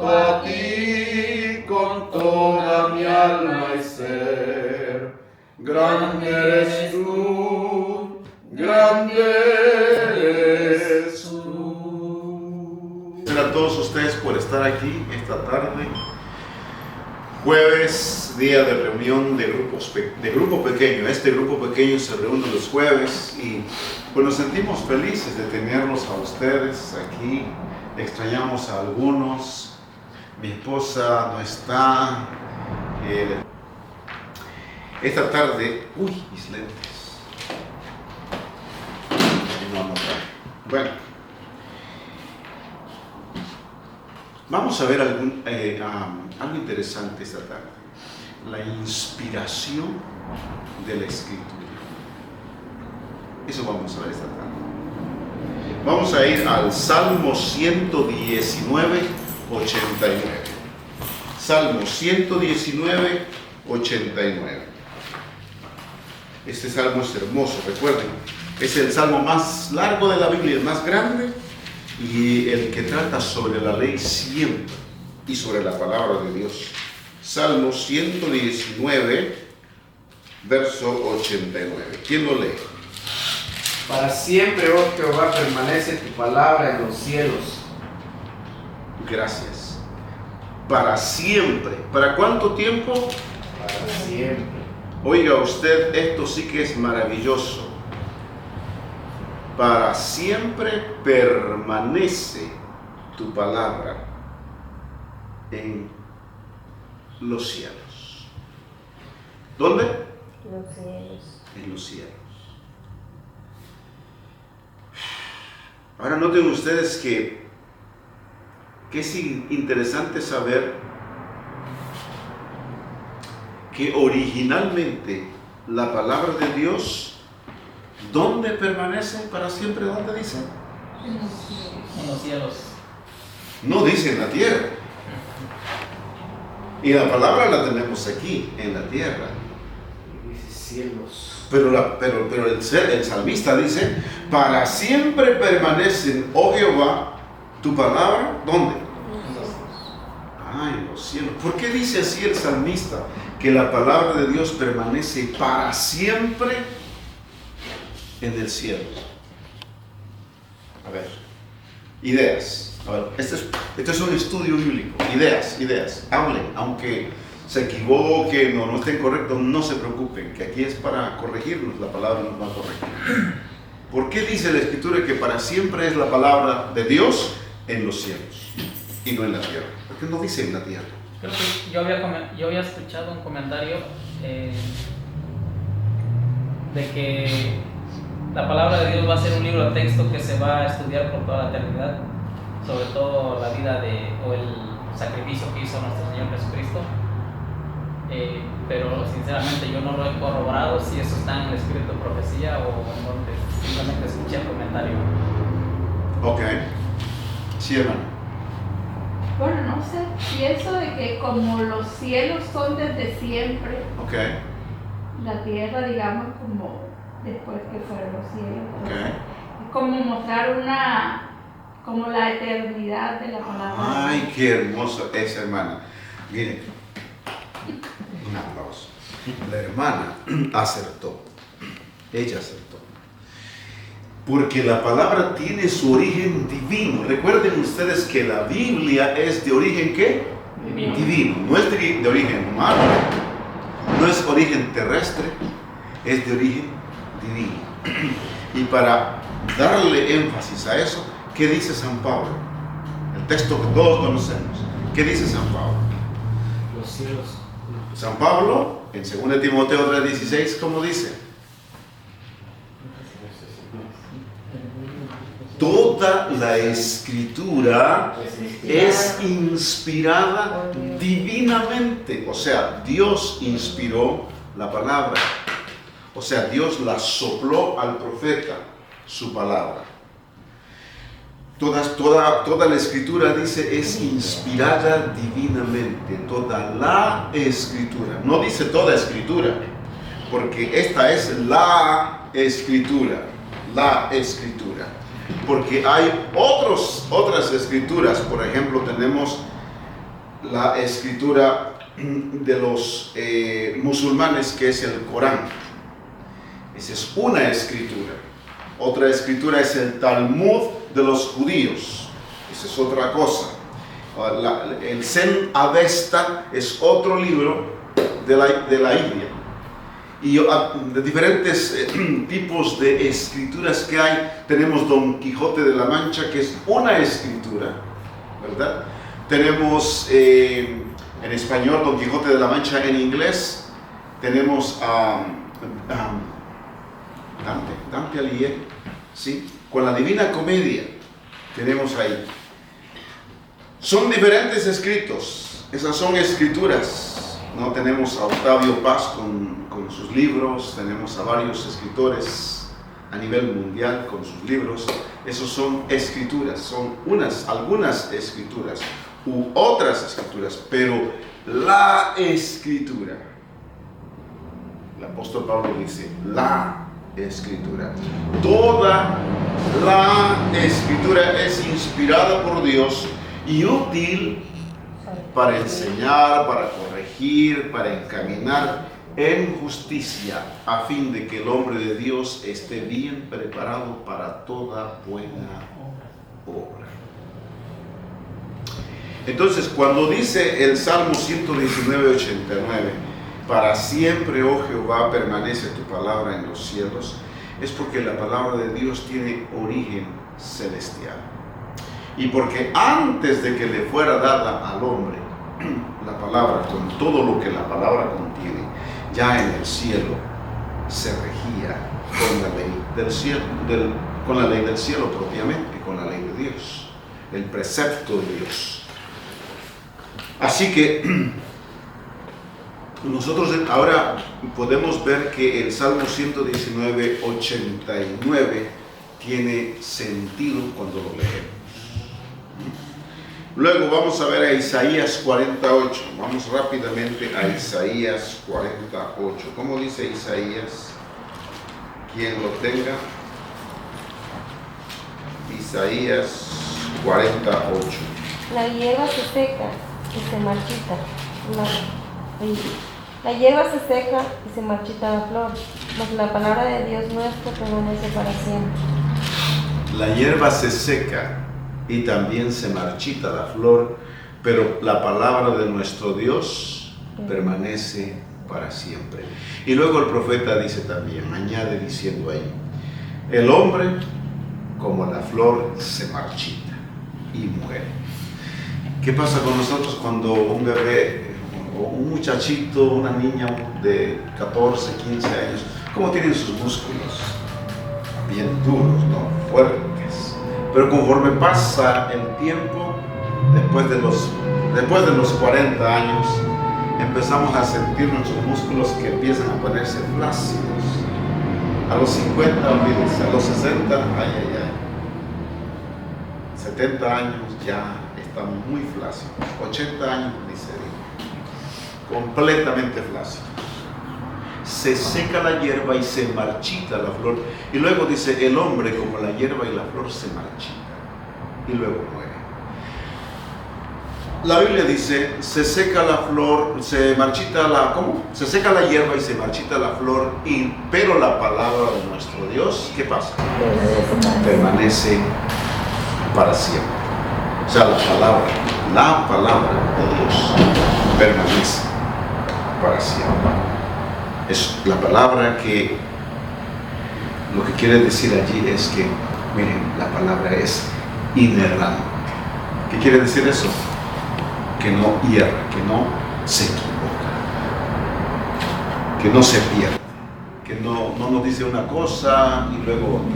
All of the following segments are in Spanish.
canto a ti con toda mi alma y ser. Grande eres tú, grande eres tú. Gracias a todos ustedes por estar aquí esta tarde. Jueves, día de reunión de grupo pequeño. Este grupo pequeño se reúne los jueves y pues nos sentimos felices de tenerlos a ustedes aquí. Extrañamos a algunos. Mi esposa no está. Esta tarde, mis lentes. No trae. Bueno, vamos a ver algo interesante esta tarde. La inspiración de la Escritura. Eso vamos a ver esta tarde. Vamos a ir al Salmo 119, 89. Salmo 119, 89. Este salmo es hermoso, recuerden. Es el salmo más largo de la Biblia, el más grande y el que trata sobre la ley siempre y sobre la palabra de Dios. Salmo 119, verso 89. ¿Quién lo lee? Para siempre, oh Jehová, permanece tu palabra en los cielos. Gracias. Para siempre. ¿Para cuánto tiempo? Para siempre. Oiga usted, esto sí que es maravilloso. Para siempre permanece tu palabra en los cielos. ¿Dónde? Los cielos. En los cielos. Ahora noten ustedes que es interesante saber que originalmente la palabra de Dios, ¿dónde permanece para siempre? ¿Dónde dice? En los cielos. No dice en la tierra. Y la palabra la tenemos aquí, en la tierra. Dice cielos. Pero el salmista dice, para siempre permanecen, oh Jehová, tu palabra, ¿dónde? En los cielos. ¿Por qué dice así el salmista? Que la palabra de Dios permanece para siempre en el cielo. A ver, ideas. A ver, este es un estudio bíblico. Ideas. Hablen, aunque se equivoquen o no estén correctos, no se preocupen, que aquí es para corregirnos, la palabra nos va a corregir. ¿Por qué dice la Escritura que para siempre es la palabra de Dios en los cielos y no en la tierra? ¿Por qué no dice en la tierra? Creo que yo había escuchado un comentario de que la palabra de Dios va a ser un libro de texto que se va a estudiar por toda la eternidad, sobre todo la vida o el sacrificio que hizo nuestro Señor Jesucristo. Pero sinceramente yo no lo he corroborado si eso está en el espíritu de profecía o en donde simplemente escuché el comentario. Ok. Sí, hermano. Bueno, no sé, pienso de que como los cielos son desde siempre, Ok. la tierra, digamos, como después que fueron los cielos. Ok. Es como mostrar como la eternidad de la palabra. Ay, qué hermosa esa hermana. Miren, un aplauso. La hermana acertó. Ella acertó. Porque la palabra tiene su origen divino. Recuerden ustedes que la Biblia es de origen ¿qué? Divino. No es de origen humano. No es origen terrestre. Es de origen divino. Y para darle énfasis a eso, ¿qué dice San Pablo? El texto que todos conocemos. ¿Qué dice San Pablo? Los cielos. San Pablo, en 2 Timoteo 3:16, ¿cómo dice? Toda la Escritura es inspirada divinamente. O sea, Dios inspiró la palabra. O sea, Dios la sopló al profeta, su palabra. Toda la Escritura, dice, es inspirada divinamente. Toda la Escritura. No dice toda Escritura, porque esta es la Escritura. La Escritura. Porque hay otras escrituras, por ejemplo, tenemos la escritura de los musulmanes, que es el Corán. Esa es una escritura. Otra escritura es el Talmud de los judíos. Esa es otra cosa. El Zen Avesta es otro libro de la India. Y de diferentes tipos de escrituras que hay, tenemos Don Quijote de la Mancha, que es una escritura, ¿verdad? Tenemos en español Don Quijote de la Mancha, en inglés tenemos Dante Alighieri, ¿sí? Con la Divina Comedia tenemos ahí. Son diferentes escritos, esas son escrituras. No tenemos a Octavio Paz con sus libros, tenemos a varios escritores a nivel mundial con sus libros. Esos son escrituras, son algunas escrituras u otras escrituras, pero la escritura, el apóstol Pablo dice, la escritura, toda la escritura es inspirada por Dios y útil para enseñar, para corregir, para encaminar en justicia, a fin de que el hombre de Dios esté bien preparado para toda buena obra. Entonces, cuando dice el Salmo 119:89, para siempre, oh Jehová, permanece tu palabra en los cielos, es porque la palabra de Dios tiene origen celestial. Y porque antes de que le fuera dada al hombre la palabra, con todo lo que la palabra contiene, ya en el cielo se regía con la ley del cielo, con la ley del cielo propiamente, con la ley de Dios, el precepto de Dios. Así que nosotros ahora podemos ver que el Salmo 119:89 tiene sentido cuando lo leemos. Luego vamos a ver a Isaías 48. Vamos rápidamente a Isaías 48. ¿Cómo dice Isaías? Quien lo tenga. Isaías 48. La hierba se seca y se marchita. La hierba se seca y se marchita la flor, mas la palabra de Dios nuestro permanece para siempre. La hierba se seca y también se marchita la flor, pero la palabra de nuestro Dios permanece para siempre. Y luego el profeta dice también, añade diciendo ahí, el hombre como la flor se marchita y muere. ¿Qué pasa con nosotros cuando un bebé o un muchachito, una niña de 14, 15 años, cómo tienen sus músculos? Bien duros, ¿no? Fuertes. Pero conforme pasa el tiempo, después de los 40 años, empezamos a sentir nuestros músculos que empiezan a ponerse flácidos. A los 50, olvídense, a los 60, 70 años ya estamos muy flácidos. 80 años, dice Dios, completamente flácidos. Se seca la hierba y se marchita la flor. Y luego dice, el hombre como la hierba y la flor se marchita. Y luego muere. La Biblia dice, se seca la flor, se marchita la, ¿cómo? Se seca la hierba y se marchita la flor, pero la palabra de nuestro Dios, ¿qué pasa? Permanece para siempre. O sea, la palabra de Dios permanece para siempre. Es la palabra que lo que quiere decir allí es que, miren, la palabra es inerrante. ¿Qué quiere decir eso? Que no hierra, que no se equivoca, que no se pierde, que no nos dice una cosa y luego otra.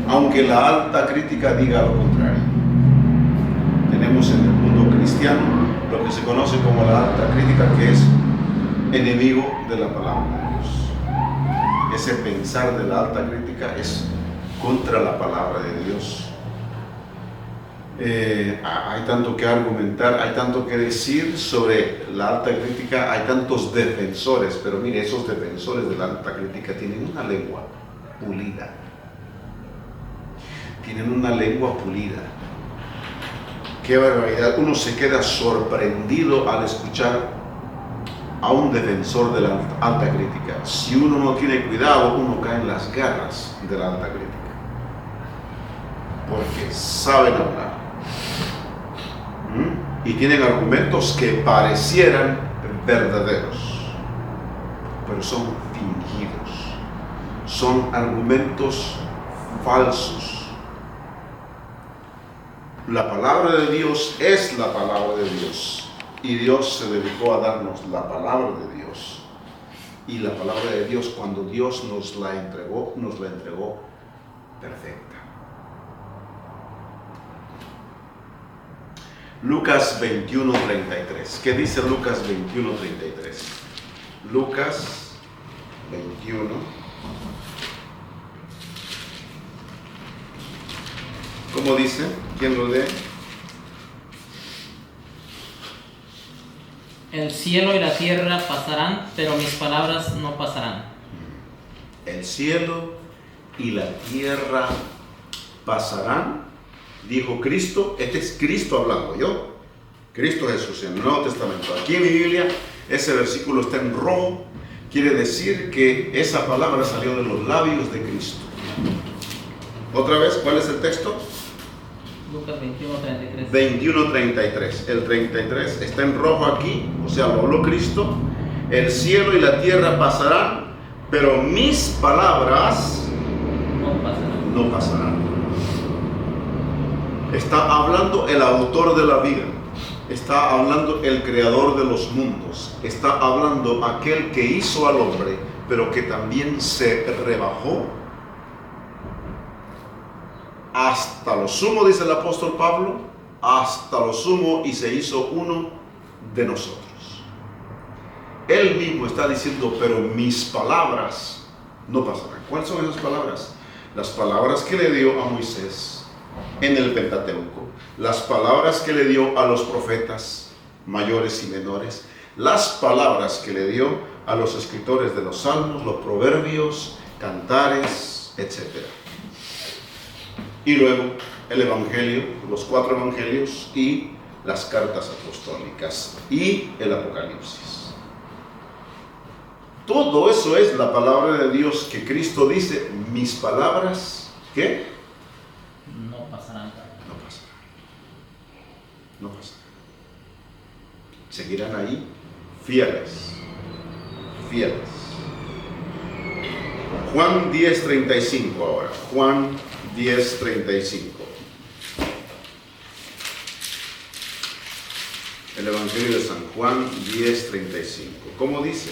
Aunque la alta crítica diga lo contrario. Tenemos en el mundo cristiano lo que se conoce como la alta crítica, que es enemigo de la palabra de Dios. Ese pensar de la alta crítica es contra la palabra de Dios. Hay tanto que argumentar, hay tanto que decir sobre la alta crítica, hay tantos defensores, pero mire, esos defensores de la alta crítica tienen una lengua pulida. Tienen una lengua pulida. Qué barbaridad. Uno se queda sorprendido al escuchar a un defensor de la alta crítica. Si uno no tiene cuidado, uno cae en las garras de la alta crítica. Porque saben hablar. Y tienen argumentos que parecieran verdaderos, pero son fingidos. Son argumentos falsos. La palabra de Dios es la palabra de Dios. Y Dios se dedicó a darnos la palabra de Dios. Y la palabra de Dios, cuando Dios nos la entregó perfecta. Lucas 21:33. ¿Qué dice Lucas 21:33? Lucas 21. ¿Cómo dice? ¿Quién lo lee? El cielo y la tierra pasarán, pero mis palabras no pasarán. El cielo y la tierra pasarán, dijo Cristo. Este es Cristo hablando, yo. Cristo Jesús en el Nuevo Testamento. Aquí en mi Biblia, ese versículo está en rojo. Quiere decir que esa palabra salió de los labios de Cristo. Otra vez, ¿cuál es el texto? Lucas 21:33. 21:33. El 33 está en rojo aquí, o sea, lo habló Cristo. El cielo y la tierra pasarán, pero mis palabras no pasarán. Está hablando el autor de la vida. Está hablando el creador de los mundos. Está hablando aquel que hizo al hombre, pero que también se rebajó hasta lo sumo, dice el apóstol Pablo, hasta lo sumo, y se hizo uno de nosotros. Él mismo está diciendo, pero mis palabras no pasarán. ¿Cuáles son esas palabras? Las palabras que le dio a Moisés en el Pentateuco, las palabras que le dio a los profetas mayores y menores, las palabras que le dio a los escritores de los salmos, los proverbios, cantares, etc. Y luego el Evangelio, los 4 Evangelios y las cartas apostólicas y el Apocalipsis. Todo eso es la palabra de Dios que Cristo dice, mis palabras, ¿qué? No pasarán. No pasarán. No pasarán. Seguirán ahí fieles. Fieles. Juan 10:35 ahora. Juan 10:35. El Evangelio de San Juan 10:35. ¿Cómo dice?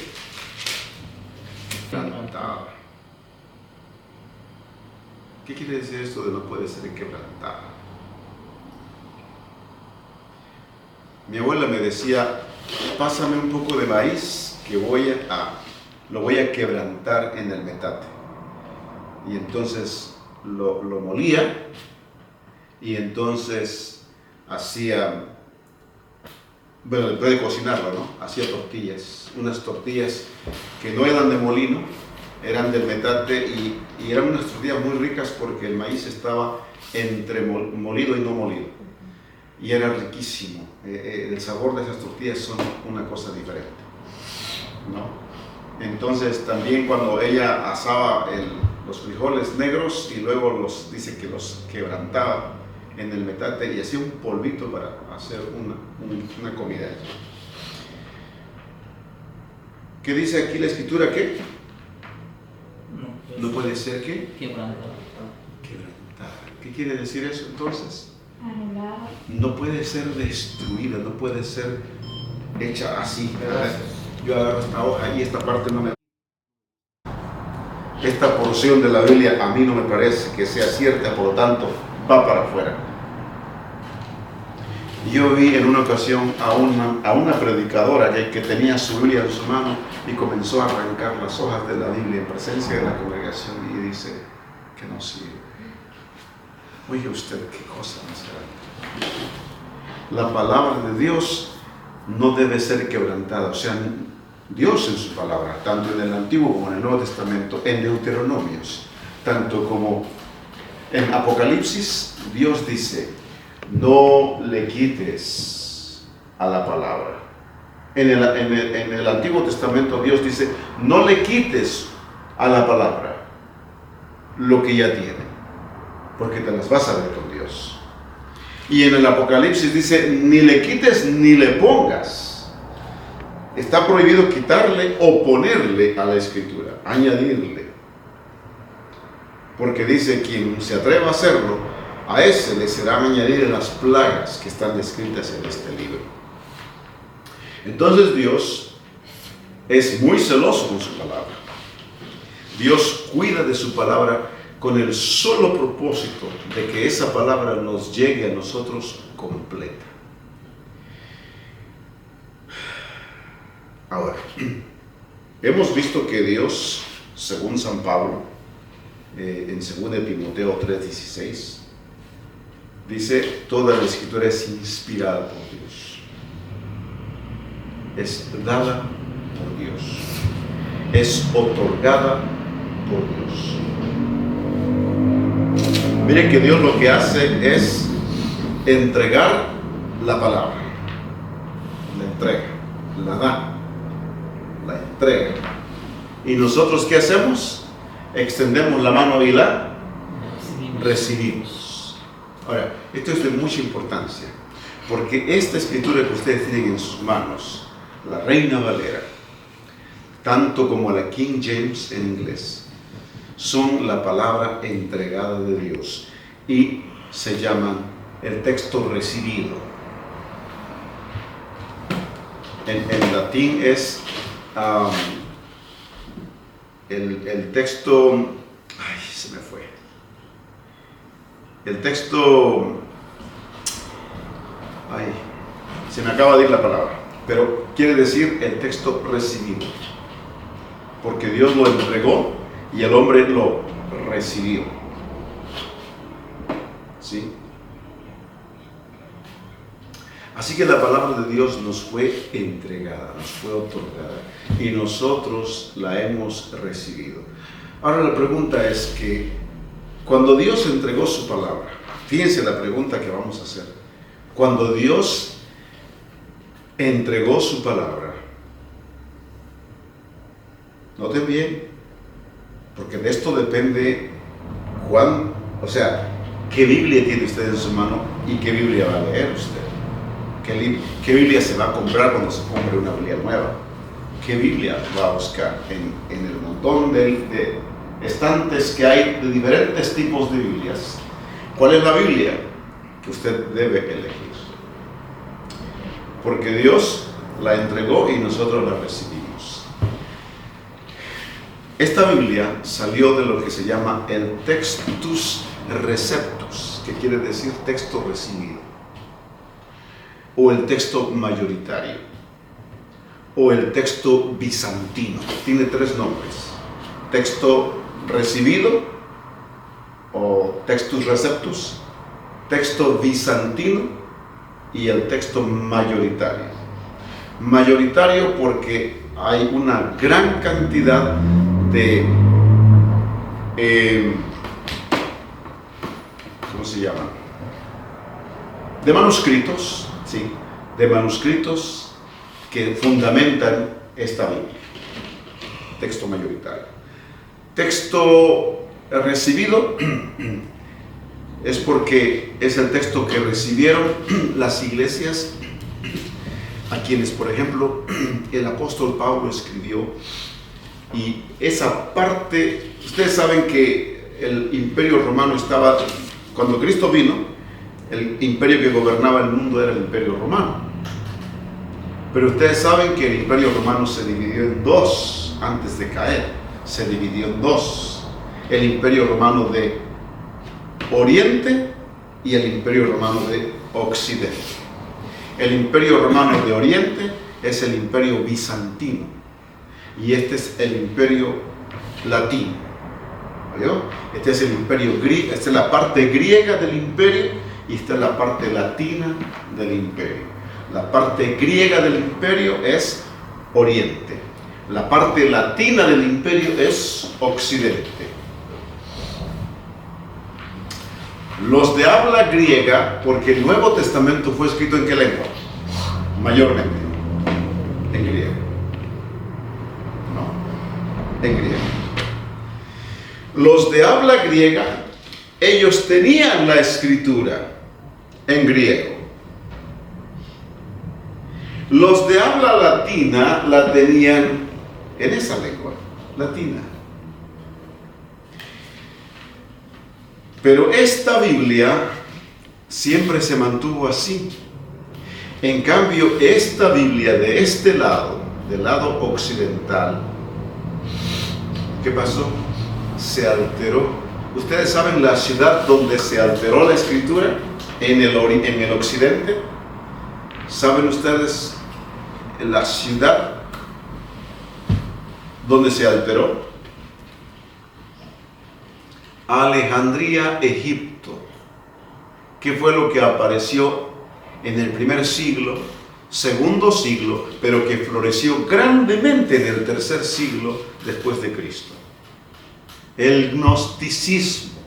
Quebrantada. ¿Qué quiere decir esto de no puede ser quebrantada? Mi abuela me decía, pásame un poco de maíz que lo voy a quebrantar en el metate. Y entonces lo molía y entonces hacía, bueno, después de cocinarlo, ¿no? Hacía tortillas, unas tortillas que no eran de molino, eran del metate y eran unas tortillas muy ricas porque el maíz estaba entre molido y no molido y era riquísimo. El sabor de esas tortillas son una cosa diferente, ¿no? Entonces también cuando ella asaba los frijoles negros y luego dice que los quebrantaba en el metate y hacía un polvito para hacer una comida. ¿Qué dice aquí la escritura? ¿Qué? No puede ser ¿qué? Quebrantada. Quebrantada. ¿Qué quiere decir eso entonces? Anulada. No puede ser destruida, no puede ser hecha así, ¿verdad? Yo agarro esta hoja y esta parte no me... Esta porción de la Biblia a mí no me parece que sea cierta, por lo tanto va para afuera. Yo vi en una ocasión a una predicadora que tenía su Biblia en su mano y comenzó a arrancar las hojas de la Biblia en presencia de la congregación y dice que no sirve. Oye usted, qué cosa más grande. La palabra de Dios no debe ser quebrantada. O sea, Dios en su palabra, tanto en el Antiguo como en el Nuevo Testamento, en Deuteronomios, tanto como en Apocalipsis, Dios dice, no le quites a la palabra. En el Antiguo Testamento Dios dice, no le quites a la palabra lo que ya tiene, porque te las vas a ver con Dios. Y en el Apocalipsis dice, ni le quites ni le pongas. Está prohibido quitarle o ponerle a la Escritura, añadirle. Porque dice, quien se atreva a hacerlo, a ese le serán añadidas las plagas que están descritas en este libro. Entonces Dios es muy celoso con su palabra. Dios cuida de su palabra con el solo propósito de que esa palabra nos llegue a nosotros completa. Ahora, hemos visto que Dios, según San Pablo, en 2 Timoteo 3:16, dice, toda la Escritura es inspirada por Dios. Es dada por Dios. Es otorgada por Dios. Miren que Dios lo que hace es entregar la palabra. La entrega, la da, la entrega. ¿Y nosotros qué hacemos? Extendemos la mano y la recibimos. Ahora, esto es de mucha importancia, porque esta escritura que ustedes tienen en sus manos, la Reina Valera, tanto como la King James en inglés, son la palabra entregada de Dios y se llaman el texto recibido. En latín es el texto, ay, se me fue. El texto, ay, se me acaba de ir la palabra, pero quiere decir el texto recibido, porque Dios lo entregó y el hombre lo recibió. ¿Sí? Así que la palabra de Dios nos fue entregada, nos fue otorgada y nosotros la hemos recibido. Ahora la pregunta es que cuando Dios entregó su palabra, fíjense la pregunta que vamos a hacer. Cuando Dios entregó su palabra, noten bien, porque de esto depende qué Biblia tiene usted en su mano y qué Biblia va a leer usted. ¿Qué Biblia se va a comprar cuando se compre una Biblia nueva? ¿Qué Biblia va a buscar en el montón de estantes que hay de diferentes tipos de Biblias? ¿Cuál es la Biblia que usted debe elegir? Porque Dios la entregó y nosotros la recibimos. Esta Biblia salió de lo que se llama el Textus Receptus, que quiere decir texto recibido, o el texto mayoritario, o el texto bizantino. Tiene tres nombres: texto recibido, o textus receptus, texto bizantino y el texto mayoritario. Mayoritario porque hay una gran cantidad de ¿cómo se llama? De manuscritos, ¿sí? De manuscritos que fundamentan esta Biblia. Texto mayoritario. Texto recibido es porque es el texto que recibieron las iglesias a quienes, por ejemplo, el apóstol Pablo escribió. Y esa parte, ustedes saben que el imperio romano estaba, cuando Cristo vino, el imperio que gobernaba el mundo era el imperio romano. Pero ustedes saben que el imperio romano se dividió en dos antes de caer. Se dividió en dos: el imperio romano de Oriente y el imperio romano de Occidente. El imperio romano de Oriente es el imperio bizantino y este es el imperio latino. ¿Vio? Este es el imperio griego, esta es la parte griega del imperio y esta es la parte latina del imperio. La parte griega del imperio es Oriente. La parte latina del imperio es Occidente. Los de habla griega, porque el Nuevo Testamento fue escrito ¿en qué lengua? Mayormente en griego. No, en griego. Los de habla griega, ellos tenían la escritura en griego. Los de habla latina la tenían en esa lengua, latina. Pero esta Biblia siempre se mantuvo así. En cambio, esta Biblia de este lado, del lado occidental, ¿qué pasó? Se alteró. ¿Ustedes saben la ciudad donde se alteró la escritura? En el occidente. ¿Saben ustedes la ciudad donde se alteró? Alejandría, Egipto. ¿Qué fue lo que apareció en el primer siglo, segundo siglo, pero que floreció grandemente en el tercer siglo después de Cristo? El gnosticismo.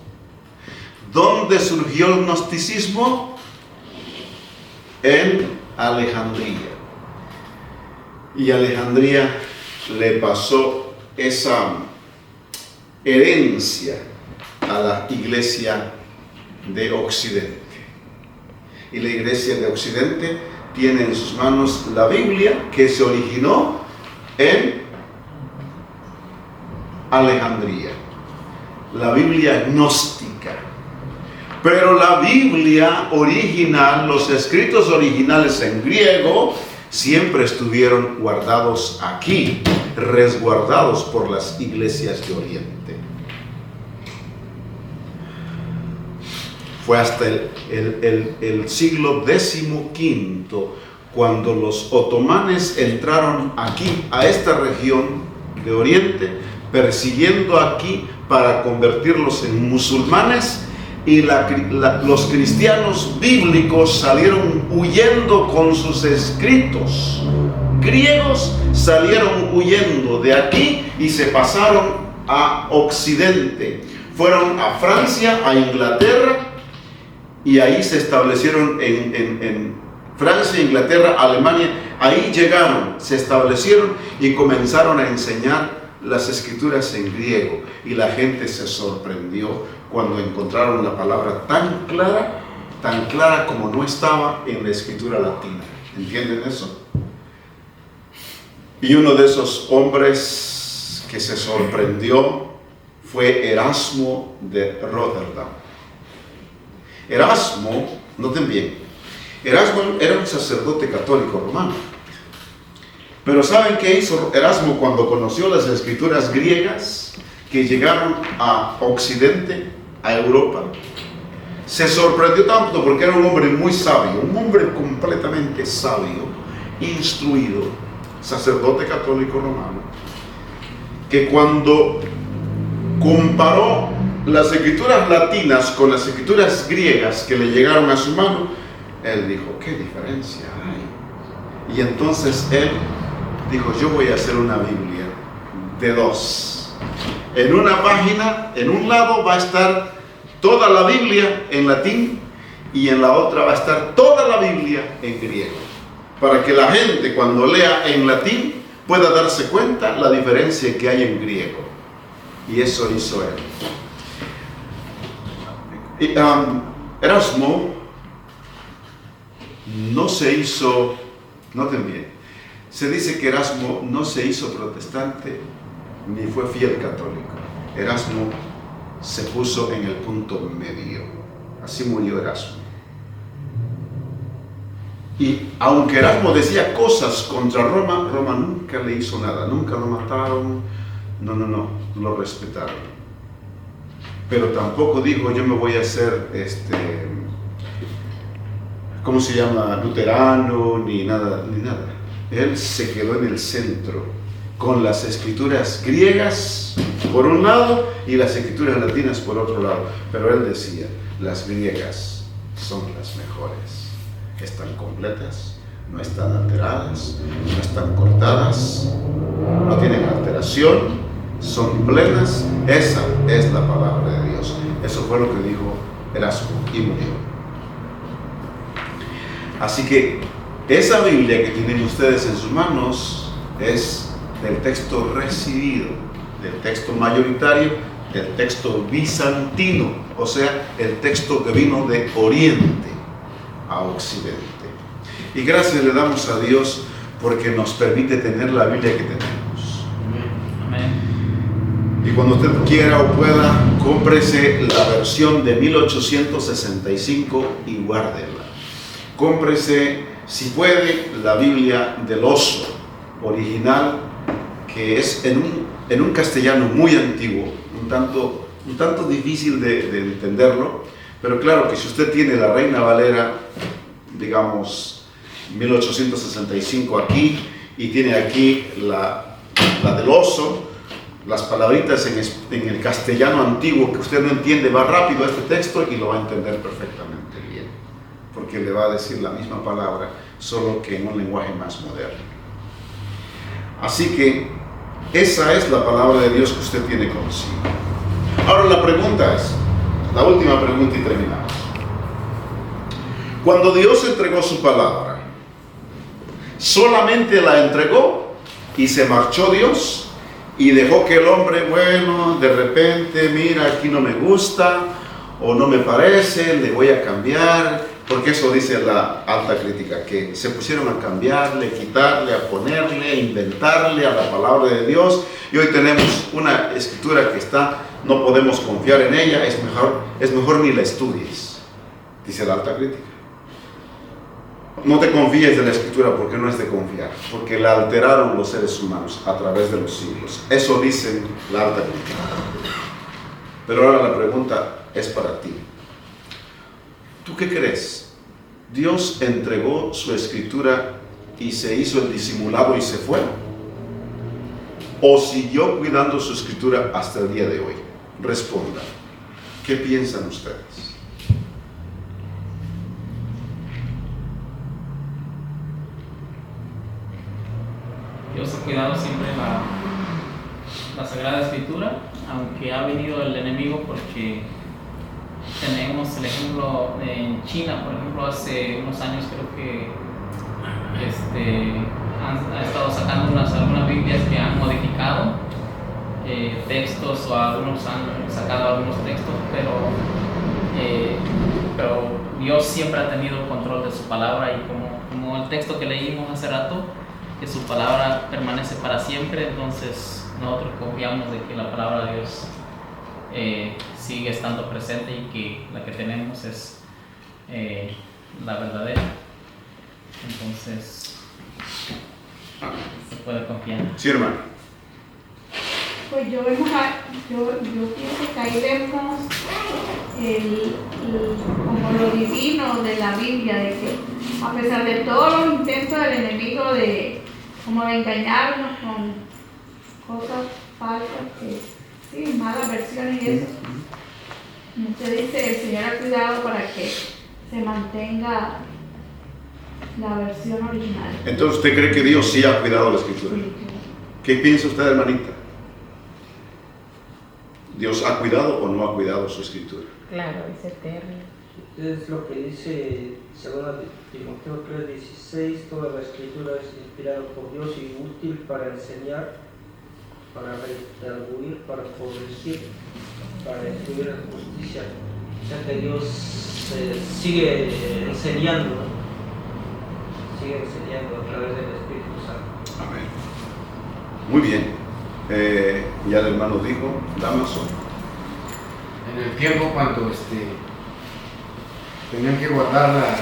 ¿Dónde surgió el gnosticismo? En Alejandría. Y Alejandría le pasó esa herencia a la iglesia de Occidente. Y la iglesia de Occidente tiene en sus manos la Biblia, que se originó en Alejandría. La Biblia gnóstica. Pero la Biblia original, los escritos originales en griego, siempre estuvieron guardados aquí, resguardados por las iglesias de Oriente. Fue hasta el siglo XV cuando los otomanes entraron aquí, a esta región de Oriente, persiguiendo aquí para convertirlos en musulmanes, y los cristianos bíblicos salieron huyendo con sus escritos. Griegos salieron huyendo de aquí y se pasaron a Occidente. Fueron a Francia, a Inglaterra, y ahí se establecieron en Francia, Inglaterra, Alemania. Ahí llegaron, se establecieron y comenzaron a enseñar las escrituras en griego. Y la gente se sorprendió cuando encontraron la palabra tan clara como no estaba en la escritura latina. ¿Entienden eso? Y uno de esos hombres que se sorprendió fue Erasmo de Rotterdam. Erasmo, noten bien, Erasmo era un sacerdote católico romano. Pero ¿saben qué hizo Erasmo cuando conoció las escrituras griegas que llegaron a Occidente, a Europa? Se sorprendió tanto porque era un hombre muy sabio, un hombre completamente sabio, instruido, sacerdote católico romano, que cuando comparó las escrituras latinas con las escrituras griegas que le llegaron a su mano, él dijo, ¿qué diferencia hay? Y entonces él dijo, yo voy a hacer una Biblia de dos. En una página, en un lado va a estar toda la Biblia en latín y en la otra va a estar toda la Biblia en griego, para que la gente cuando lea en latín pueda darse cuenta la diferencia que hay en griego. Y eso hizo él. Erasmo no se hizo, noten bien, se dice que Erasmo no se hizo protestante ni fue fiel católico. Erasmo se puso en el punto medio. Así murió Erasmo. Y aunque Erasmo decía cosas contra Roma, Roma nunca le hizo nada, nunca lo mataron, no, lo respetaron. Pero tampoco dijo, yo me voy a hacer, ¿cómo se llama? Luterano, ni nada. Él se quedó en el centro, con las escrituras griegas por un lado y las escrituras latinas por otro lado. Pero él decía, las griegas son las mejores. Están completas, no están alteradas, no están cortadas, no tienen alteración, son plenas. Esa es la palabra de Dios. Eso fue lo que dijo Erasmo y murió. Así que esa Biblia que tienen ustedes en sus manos es del texto recibido, del texto mayoritario, del texto bizantino, o sea, el texto que vino de Oriente a Occidente. Y gracias le damos a Dios porque nos permite tener la Biblia que tenemos. Amén. Y cuando usted quiera o pueda, cómprese la versión de 1865 y guárdela. Cómprese, si puede, la Biblia del Oso original, que es en un castellano muy antiguo, un tanto difícil de entenderlo, pero claro que si usted tiene la Reina Valera, digamos, 1865 aquí, y tiene aquí la del Oso, las palabritas en el castellano antiguo que usted no entiende, va rápido a este texto y lo va a entender perfectamente bien, porque le va a decir la misma palabra, solo que en un lenguaje más moderno. Así que esa es la palabra de Dios que usted tiene consigo. Ahora la pregunta es, la última pregunta y terminamos. Cuando Dios entregó su palabra, ¿solamente la entregó y se marchó Dios y dejó que el hombre, bueno, de repente, mira, aquí no me gusta o no me parece, le voy a cambiar? Porque eso dice la alta crítica, que se pusieron a cambiarle, quitarle, a ponerle, inventarle a la palabra de Dios, y hoy tenemos una escritura que no podemos confiar en ella, es mejor ni la estudies, dice la alta crítica. No te confíes de la escritura porque no es de confiar, porque la alteraron los seres humanos a través de los siglos. Eso dice la alta crítica. Pero ahora la pregunta es para ti. ¿Tú qué crees? ¿Dios entregó su escritura y se hizo el disimulado y se fue? ¿O siguió cuidando su escritura hasta el día de hoy? Responda. ¿Qué piensan ustedes? Dios ha cuidado siempre la Sagrada Escritura, aunque ha venido el enemigo, porque tenemos el ejemplo en China, por ejemplo, hace unos años creo que han estado sacando algunas Biblias que han modificado textos, o algunos han sacado algunos textos, pero Dios siempre ha tenido el control de su palabra, y como el texto que leímos hace rato, que su palabra permanece para siempre, entonces nosotros confiamos de que la palabra de Dios sigue estando presente y que la que tenemos es la verdadera. Entonces se puede confiar. Sí, hermano. Pues yo pienso que ahí vemos como lo divino de la Biblia, de que a pesar de todos los intentos del enemigo de engañarnos con cosas falsas, sí, malas versiones y eso, usted dice, el Señor ha cuidado para que se mantenga la versión original. Entonces, ¿usted cree que Dios sí ha cuidado la escritura? Sí. ¿Qué piensa usted, hermanita? ¿Dios ha cuidado o no ha cuidado su escritura? Claro, es eterno. Es lo que dice 2 Timoteo 3:16, toda la escritura es inspirada por Dios y útil para enseñar, para redarguir, para corregir, para instruir en justicia. O sea que Dios sigue enseñando, ¿no? Sigue enseñando a través del Espíritu Santo. Amén. Muy bien. Ya el hermano dijo, Damaso. En el tiempo cuando tenían que guardarla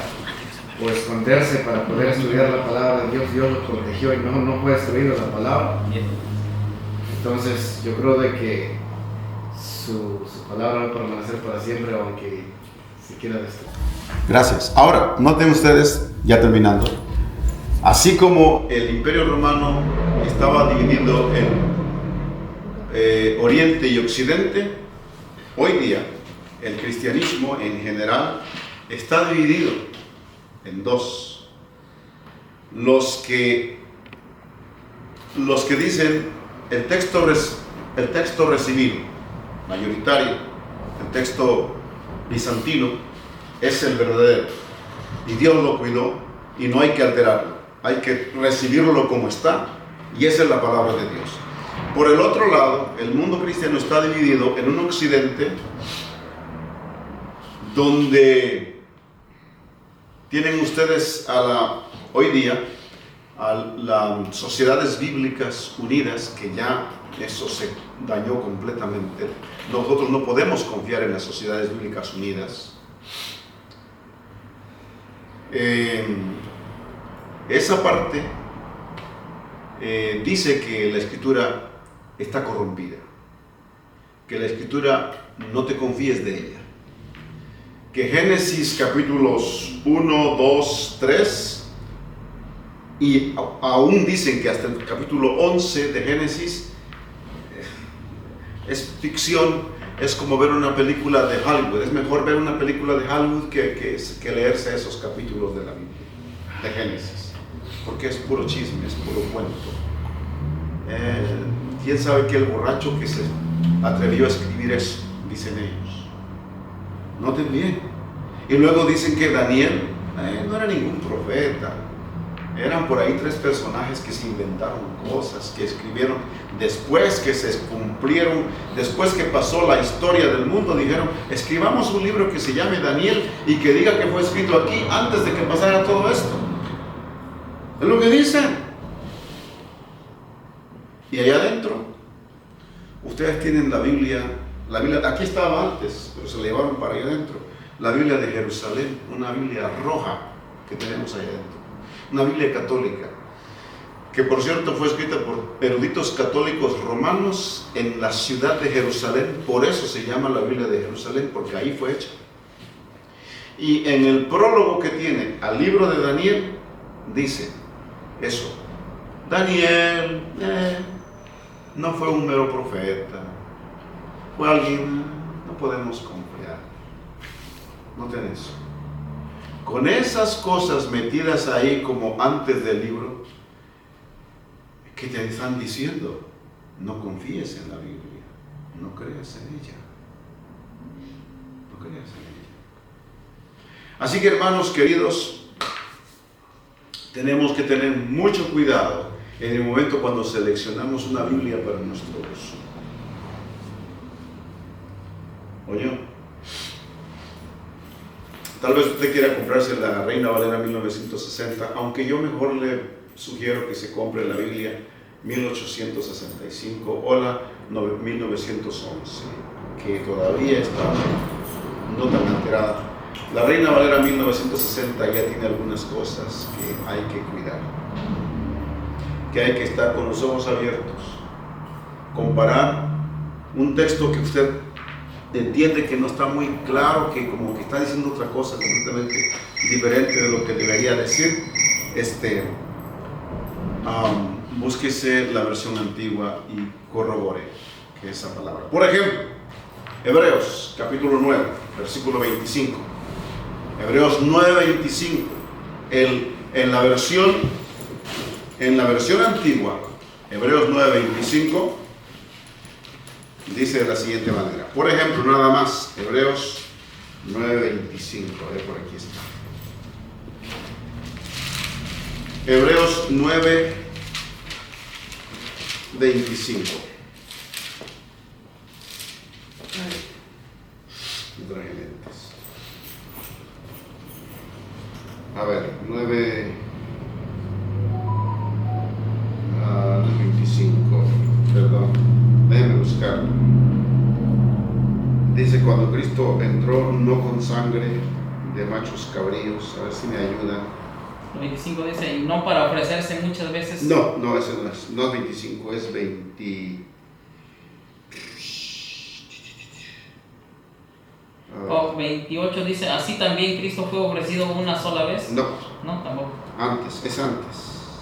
o esconderse para poder estudiar la palabra de Dios, Dios lo protegió y no fue destruida la palabra. Entonces yo creo de que su palabra va a permanecer para siempre, aunque se quiera destruir. Gracias. Ahora, noten ustedes, ya terminando, así como el Imperio Romano estaba dividido en Oriente y Occidente, hoy día el cristianismo en general está dividido en dos. Los que dicen el texto recibido, mayoritario, el texto bizantino es el verdadero. Y Dios lo cuidó y no hay que alterarlo. Hay que recibirlo como está. Y esa es la palabra de Dios. Por el otro lado, el mundo cristiano está dividido en un occidente donde tienen ustedes hoy día a las sociedades bíblicas unidas, que ya eso se dañó completamente. Nosotros no podemos confiar en las sociedades bíblicas unidas. Esa parte dice que la escritura está corrompida, que la escritura no te confíes de ella, que Génesis capítulos 1, 2, 3 y aún dicen que hasta el capítulo 11 de Génesis es ficción, es como ver una película de Hollywood. Es mejor ver una película de Hollywood que leerse esos capítulos de la Biblia, de Génesis, porque es puro chisme, es puro cuento. ¿Quién sabe que el borracho que se atrevió a escribir eso? Dicen ellos. Noten bien. Y luego dicen que Daniel no era ningún profeta. Eran por ahí 3 personajes que se inventaron cosas, que escribieron después que se cumplieron, después que pasó la historia del mundo. Dijeron, escribamos un libro que se llame Daniel y que diga que fue escrito aquí antes de que pasara todo esto. Es lo que dicen. Y allá adentro, ustedes tienen la Biblia, aquí estaba antes, pero se la llevaron para allá adentro. La Biblia de Jerusalén, una Biblia roja que tenemos allá adentro. Una Biblia católica, que por cierto fue escrita por eruditos católicos romanos en la ciudad de Jerusalén. Por eso se llama la Biblia de Jerusalén, porque ahí fue hecha. Y en el prólogo que tiene al libro de Daniel, dice eso. Daniel no fue un mero profeta, fue alguien, no podemos confiar. Noten eso. Con esas cosas metidas ahí como antes del libro, ¿qué te están diciendo? No confíes en la Biblia, no creas en ella. No creas en ella. Así que, hermanos queridos, tenemos que tener mucho cuidado en el momento cuando seleccionamos una Biblia para nuestro uso. Oye, tal vez usted quiera comprarse la Reina Valera 1960, aunque yo mejor le sugiero que se compre la Biblia 1865 o la 1911, que todavía está no tan alterada. La Reina Valera 1960 ya tiene algunas cosas que hay que cuidar, que hay que estar con los ojos abiertos, comparar un texto que usted entiende que no está muy claro, que como que está diciendo otra cosa completamente diferente de lo que debería decir. Búsquese la versión antigua y corrobore que esa palabra. Por ejemplo, Hebreos capítulo 9, versículo 25. Hebreos 9, 25. En la versión antigua, Hebreos 9, 25, dice de la siguiente manera. Por ejemplo, nada más, Hebreos 9:25, por aquí está. Hebreos 9:25. No traje lentes. A ver, 9:25, perdón, déjenme buscarlo. Dice, cuando Cristo entró no con sangre de machos cabríos, a ver si me ayudan. 25 dice, y no para ofrecerse muchas veces. No, ese no es, no es 25, es 20. O 28 dice, así también Cristo fue ofrecido una sola vez. No, tampoco. es antes.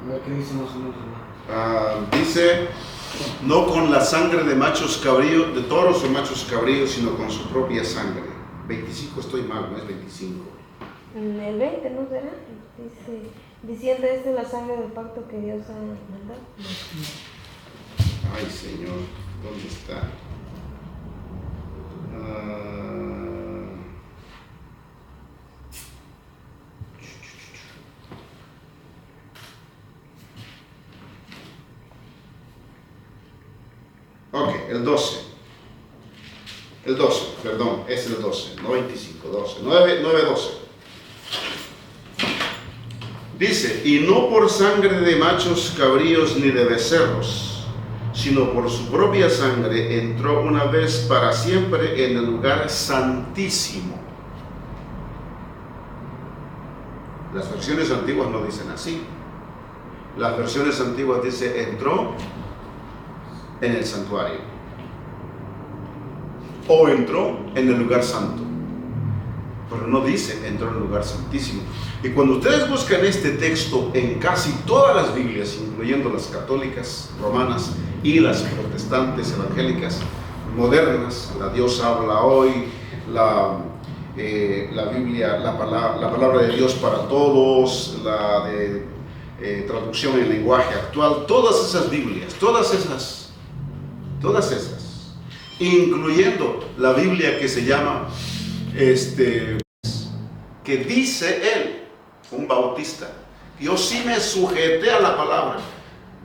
A ver qué dice más o menos. Dice, no con la sangre de machos cabríos, de toros o machos cabríos, sino con su propia sangre. 25, estoy mal, no es 25. En el 20, ¿no será? Dice, diciendo es la sangre del pacto que Dios ha mandado. Ay, Señor, ¿dónde está? Ok, el 12. El 12, perdón, es el 12, no 25, 12. 9, 12. Dice, y no por sangre de machos cabríos ni de becerros, sino por su propia sangre entró una vez para siempre en el lugar santísimo. Las versiones antiguas no dicen así. Las versiones antiguas dicen entró en el santuario o entró en el lugar santo, pero no dice entró en el lugar santísimo. Y cuando ustedes buscan este texto en casi todas las Biblias, incluyendo las católicas romanas y las protestantes evangélicas modernas, la Dios habla hoy, la Biblia, la palabra de Dios para todos, la de traducción en lenguaje actual, todas esas Biblias, todas esas, incluyendo la Biblia que se llama, que dice él, un bautista, yo sí me sujeté a la palabra.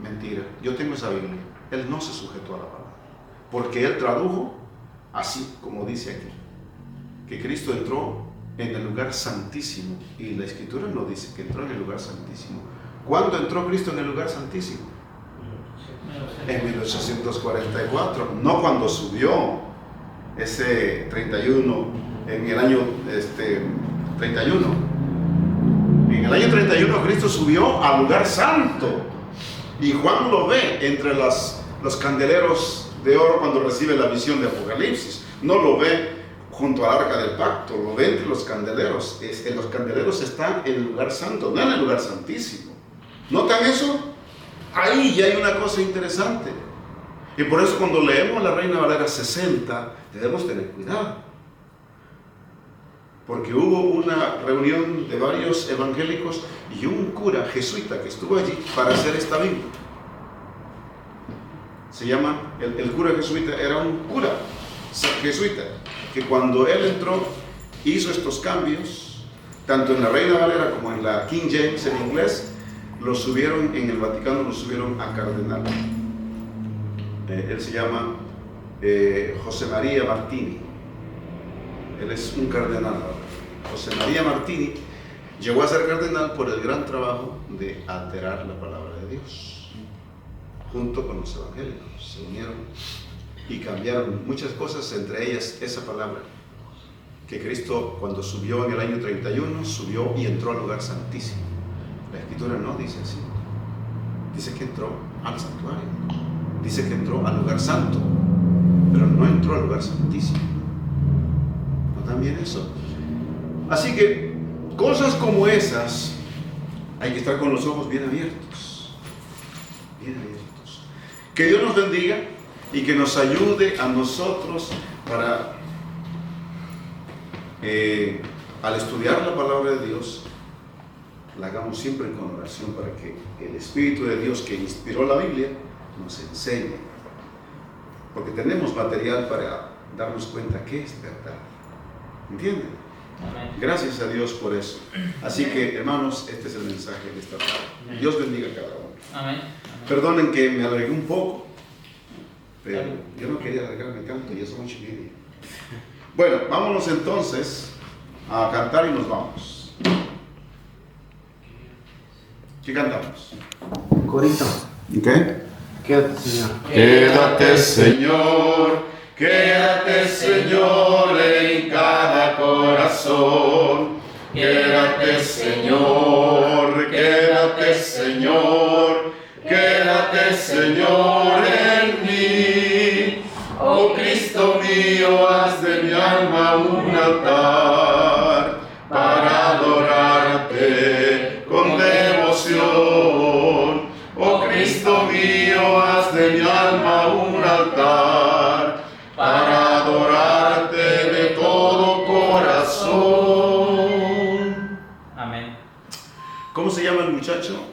Mentira, yo tengo esa Biblia. Él no se sujetó a la palabra, porque él tradujo así como dice aquí, que Cristo entró en el lugar santísimo, y la Escritura no dice que entró en el lugar santísimo. ¿Cuándo entró Cristo en el lugar santísimo? En 1844, no cuando subió ese 31, en el año 31. En el año 31 Cristo subió al lugar santo, y Juan lo ve entre los candeleros de oro cuando recibe la visión de Apocalipsis. No lo ve junto al arca del pacto, lo ve entre los candeleros. Los candeleros están en el lugar santo, no en el lugar santísimo. ¿Notan eso? Ahí ya hay una cosa interesante. Y por eso cuando leemos la Reina Valera 60, debemos tener cuidado. Porque hubo una reunión de varios evangélicos y un cura jesuita que estuvo allí para hacer esta Biblia. Se llama, el cura jesuita era un cura jesuita, que cuando él entró hizo estos cambios, tanto en la Reina Valera como en la King James en inglés, lo subieron en el Vaticano, lo subieron a cardenal. Él se llama José María Martini. Él es un cardenal ahora. José María Martini llegó a ser cardenal por el gran trabajo de alterar la palabra de Dios. Junto con los evangélicos se unieron y cambiaron muchas cosas, entre ellas esa palabra, que Cristo cuando subió en el año 31, subió y entró al lugar santísimo. La Escritura no dice así. Dice que entró al santuario, dice que entró al lugar santo, pero no entró al lugar santísimo. ¿No también eso? Así que cosas como esas hay que estar con los ojos bien abiertos, bien abiertos. Que Dios nos bendiga y que nos ayude a nosotros para al estudiar la palabra de Dios, la hagamos siempre con oración para que el Espíritu de Dios que inspiró la Biblia nos enseñe, porque tenemos material para darnos cuenta que es verdad. ¿Entienden? Amén. Gracias a Dios por eso. Así que, hermanos, este es el mensaje de esta tarde. Dios bendiga a cada uno. Amén. Perdonen que me alargué un poco, pero yo no quería alargarme tanto, ya son 8:30. Bueno, vámonos entonces a cantar y nos vamos. ¿Qué cantamos? Corito. ¿Qué? Quédate, Señor. Quédate, Señor, quédate, Señor, en cada corazón. Quédate, Señor, quédate, Señor, quédate, Señor, en mí. Oh Cristo mío, haz de mi alma un altar para adorarte con devoción. Oh Cristo mío, haz de mi alma un altar para adorarte de todo corazón. Amén. ¿Cómo se llama el muchacho?